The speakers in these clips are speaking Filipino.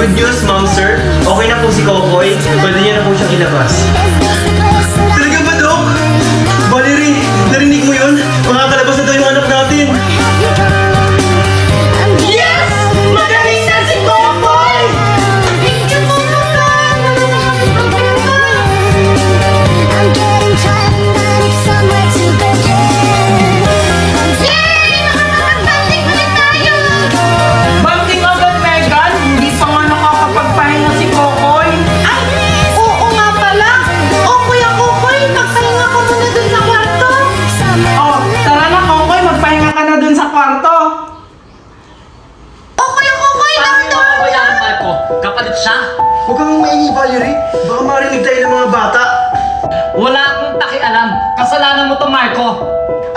Good news, ma'am, sir. Okay na po si Kokoy. Pwede niya na po siyang ilabas. Talaga ba, Dok? Valerie, narinig mo yun? Makakalabas na daw yung anak natin. Yes! Magaling na si Kokoy! Kapalit siya. Huwag kang maingi, Valerie. Baka marinig tayo ng mga bata. Wala akong pakialam. Kasalanan mo to, Marco.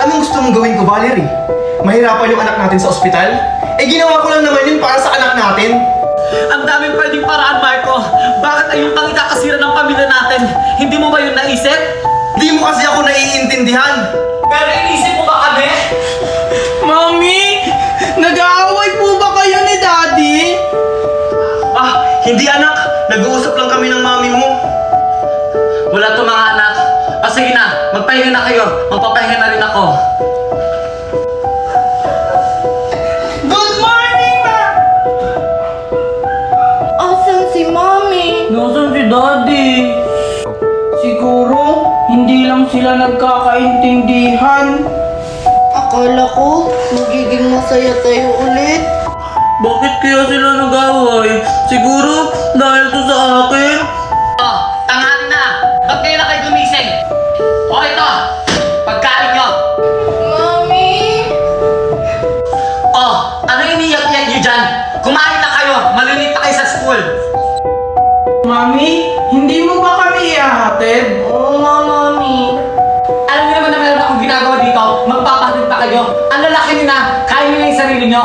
Anong gusto mong gawin ko, Valerie? Mahirapan yung anak natin sa ospital? Eh, ginawa ko lang naman yun para sa anak natin. Ang daming pwedeng paraan, Marco. Bakit ayun pang ikakasira ng pamilya natin? Hindi mo ba yun naisip? Di mo kasi ako naiintindihan. Pero inisip mo ba kami? Mami! Nag-aaway po ba kayo ni Daddy? Ah, hindi anak. Nag-uusap lang kami ng mami mo. Wala to mga anak. Sige na, magpahinga na kayo. Magpapahinga na rin ako. Good morning, Ma! Asan si Mami? Nasaan si Daddy? Siguro, hindi lang sila nagkakaintindihan. Akala ko, magiging masaya tayo ulit. Bakit kaya sila nag-away? Siguro dahil to sa akin? Oh, tanghali na! Ba't kayo na kayo gumising? O ito, pagkain nyo! Mami! Oh, ano iniyak-iyak nyo dyan? Kumain na kayo! Malinit na kayo sa school! Mami, hindi mo ba kami ihahatid? Oo nga, Mami. Alam niyo naman na meron akong ginagawa dito, magpapahatid pa kayo. Ang lalaki nyo na, kaya nyo na yung sarili nyo.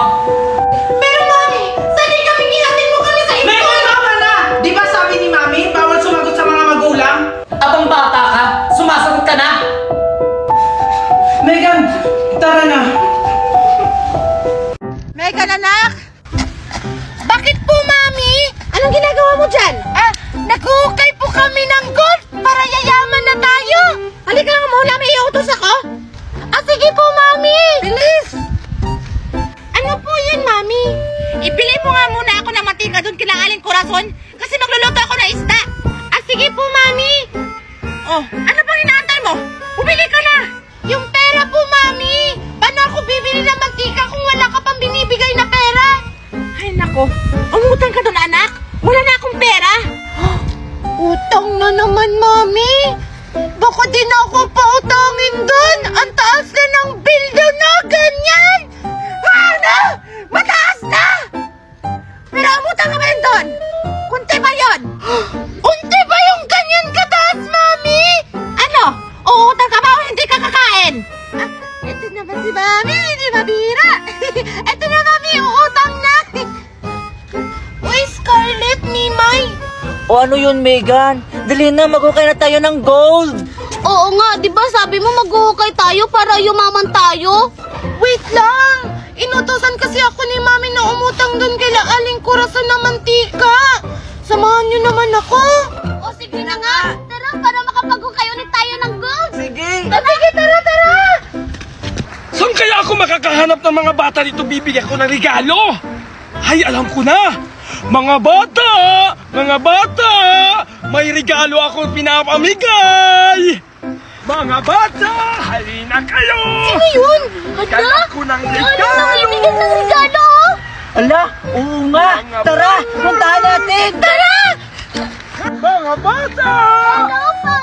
Pero Mami, saan kami ihatid mo kami sa ito? Tama na! Di ba sabi ni Mami, bawal sumagot sa mga magulang? Abang bata ka, sumasagot ka na! Megan, tara na. Megan, anak! Bakit po, Mami? Anong ginagawa mo dyan? Nag-uukay po kami ng gold para yayaman na tayo. Halika nga muna, may iutos ako. Sige po, Mami. Bilis! Ano po yun, Mami? Ibili mo nga muna ako ng mantika doon kila Aling Corazon kasi magluluto ako ng isda. Sige po, Mami. Oh, ano bang inaantay mo? Bumili ka na. Yung pera po, Mami. Paano ako bibili ng mantika kung wala ka pang binibigay na pera? Ay, nako. Umutang ka doon, anak. Wala na akong pera. Utang na naman, Mami. Baka din ako pautangin doon. Ang taas na ng bill doon na ganyan. Ano? Mataas na! Pero umutang ka ba yun doon? Kunti ba yun? Kunti ba yung ganyan kataas, Mami? Ano? Uutang ka ba o hindi ka kakain? Ito naman si Mami. Hindi mabira. Ito na, Mami. Uutang na. Uy, Scarlett, Mimay. O ano yun, Megan? Dali na, mag-ukay na tayo ng gold! Oo nga, di ba sabi mo mag-uukay tayo para yumaman tayo? Wait lang. Inutosan kasi ako ni Mami na umutang doon kila Aling Corazon ng mantika. Samahan niyo naman ako. O sige na nga, tara para makapag-ukay ulit tayo ng gold. Sige! Sige, tara, tara! Saan kaya ako makakahanap ng mga bata dito bibigyan ko ng regalo? Ay, alam ko na! Mga bata! Mga bata! May regalo akong pinapamigay! Mga bata! Halina kayo! Ano yun? Kaya ko ng Ano regalo! namimigay ng regalo? Ala, oo nga! Tara, puntahan natin! Tara! Mga bata! Ano pa?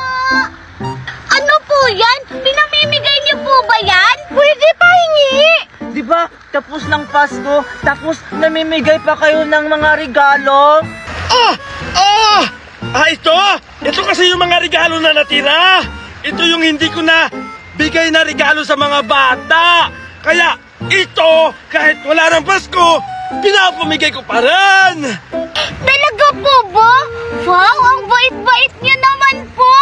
Ano po yan? Pinamimigay niyo po ba yan? Pwede pa hingi! Di ba, tapos ng Pasko, tapos namimigay pa kayo ng mga regalo? Ito! Ito kasi yung mga regalo na natira! Ito yung hindi ko na bigay na regalo sa mga bata! Kaya ito, kahit wala ng Pasko, pinapamigay ko pa rin! Talaga po ba? Wow, ang bait-bait niya naman po!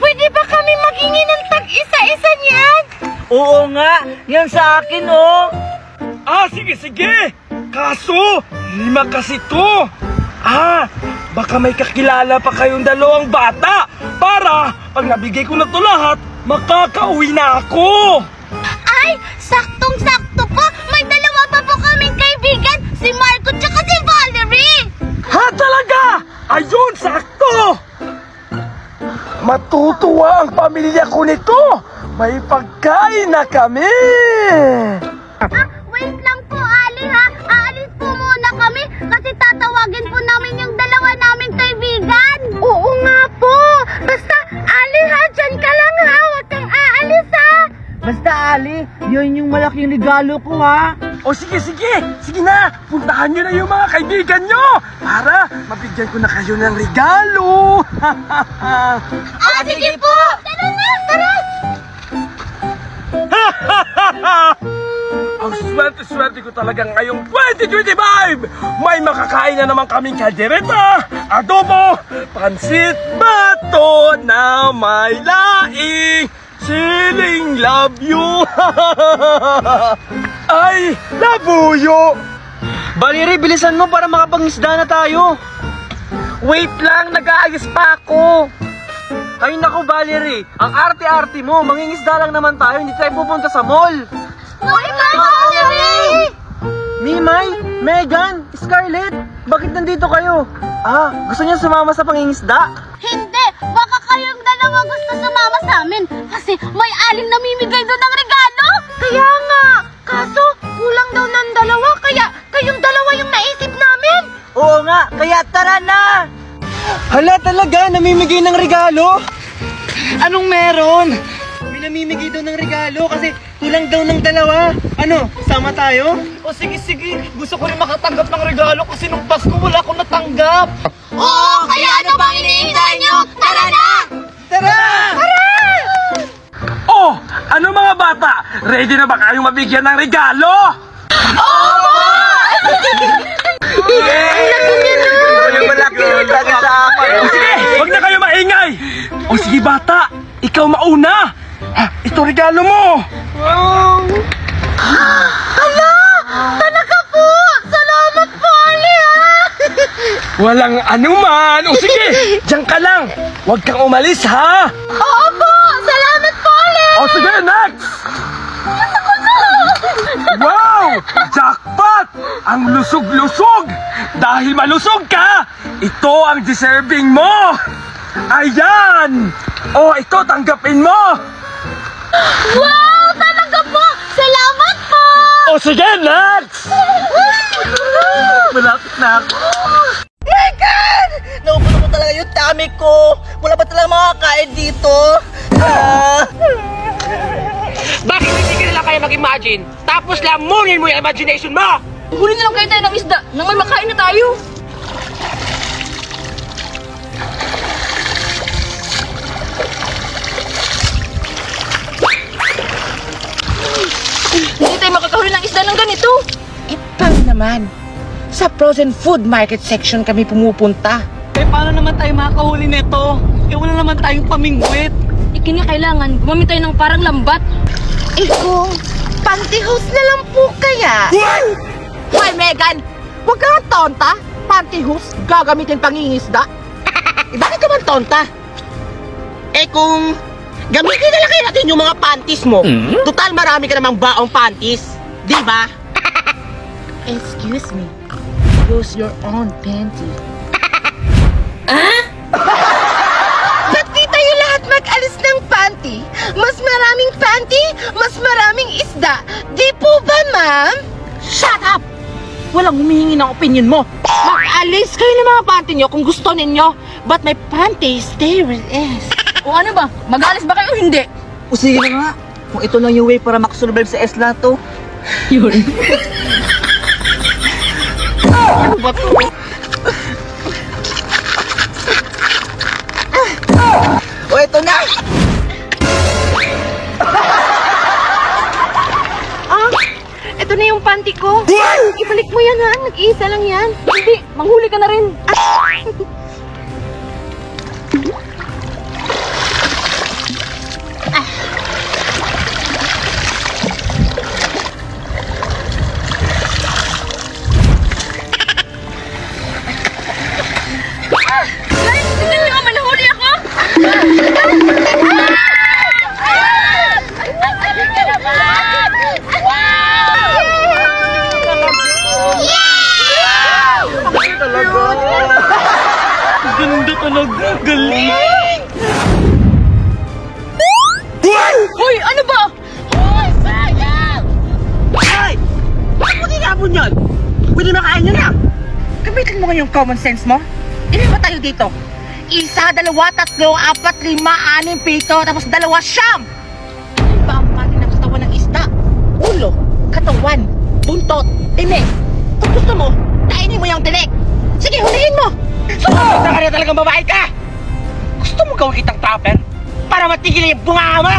Pwede ba kami maghingi ng tag-isa-isa niyan? Oo nga, yan sa akin oh! Sige! Kaso, 5 kasi to! Baka may kakilala pa kayong dalawang bata para pag nabigay ko na to lahat, makakauwi na ako. Ay, saktong-sakto po. May dalawa pa po kaming kaibigan, si Marco tsaka si Valerie. Ha, talaga? Ayun, sakto! Matutuwa ang pamilya ko nito. May pagkain na kami. Wait lang po, Ali ha. Aalis po muna kami kasi tatawagin po namin yung dalawa naming kaibigan. Oo nga po. Basta, Ali ha, dyan ka lang ha. Huwag kang aalis ha. Basta Ali, yun yung malaking regalo ko ha. O sige, sige na. Puntahan nyo na yung mga kaibigan nyo para mabigyan ko na kayo ng regalo. Sige po. Tara na, tara. Ang swerte-swerte ko talaga ngayong 2025! May makakain na naman kaming kaldereta, adobo, pansit bato na may laing, siling labyo. Ay, labuyo! Baliri, bilisan mo para makapangisda na tayo. Wait lang, nag-aayos pa ako. Ay naku, Valerie, ang arte-arte mo, mangingisda lang naman tayo, hindi tayo pupunta sa mall. Uy, Valerie! Mimay, Megan, Scarlett, bakit nandito kayo? Gusto niyo sumama sa pangingisda? Hindi, baka kayong dalawa gusto sumama sa amin kasi may aling namimigay doon ng regalo. Kaya nga, kaso kulang daw ng dalawa, kaya kayong dalawa yung naisip namin. Oo nga, kaya tara na! Hala talaga, namimigay ng regalo? Anong meron? May namimigay daw ng regalo kasi kulang daw ng dalawa. Ano, sama tayo? O sige, gusto ko rin makatanggap ng regalo kasi nung Pasko wala akong natanggap. Oo, kaya ano bang iniintay nyo? Tara na! Tara! Oh, ano mga bata? Ready na ba kayong mabigyan ng regalo? Sige, huwag na kayo maingay. O sige bata, ikaw mauna. Ito regalo mo. Talaga po! Salamat po, Ali ha! Walang anuman. O sige, diyan ka lang. Huwag kang umalis ha. Oo po! Salamat po, Ali! O sige, next. Wow! Jackpot! Ang lusog-lusog! Dahil malusog ka, ito ang deserving mo! Ayan! O, ito, tanggapin mo! Wow, talaga po! Salamat po! O, sige, next! Malapit na ako. Megan! Naupuno ko talaga yung tummy ko. Wala ba talaga makakain dito? Bakit hindi ka nila kaya mag-imagine? Tapos lamunin mo yung imagination mo! Huli na lang kayo tayo ng isda nang may makain na tayo. Hindi tayo makakahuli ng isda ng ganito. Paano naman? Sa frozen food market section kami pumupunta. Paano naman tayo makakahuli nito? Wala naman tayong pamingwit. Kailangan gumamit tayo ng parang lambat. Kung pantyhose na lang po kaya? Hoy, Megan! Huwag ka nga tonta! Pantyhose, gagamitin pangingisda? Bakit ka man tonta? Kung gamitin na lang kayo natin yung mga panties mo. Total, marami ka namang baong panties. Di ba? Excuse me. Use your own panty. Ba't di tayo lahat mag-alis ng panty? Mas maraming panty, mas maraming isda. Di po ba, ma'am? Shut up! Walang humihingi ng opinion mo. Mag-alis kayo ng mga panty nyo kung gusto ninyo. But my panties stay with us. O ano ba? Mag-alis ba kayo o hindi? O sige na nga. Kung ito lang yung way para makasurvive sa Esla to. Yun. Ano ba to? O ito na! Ito na yung panty ko. Ibalik mo yan ha. Nag-iisa lang yan. Hindi, manghuli ka na rin. talaga. Galing! Hoy, ano ba? Hoy, sayang! Ay! Bakit mo tinapon yun? Pwede makain nyo na! Gamitin mo nga yung common sense mo. Ilan ba tayo dito? 1, 2, 3, 4, 5, 6, 7, tapos 2, 9! Ano ba ang mali ng katawan ng isda? Ulo, katawan, buntot, tinik. Kung gusto mo, kainin mo yung tinik. Sige, hulihin mo! Sumunod na ka na talagang babae ka! Gusto mo gawin kitang trapper? Para matigil yung bunga mo!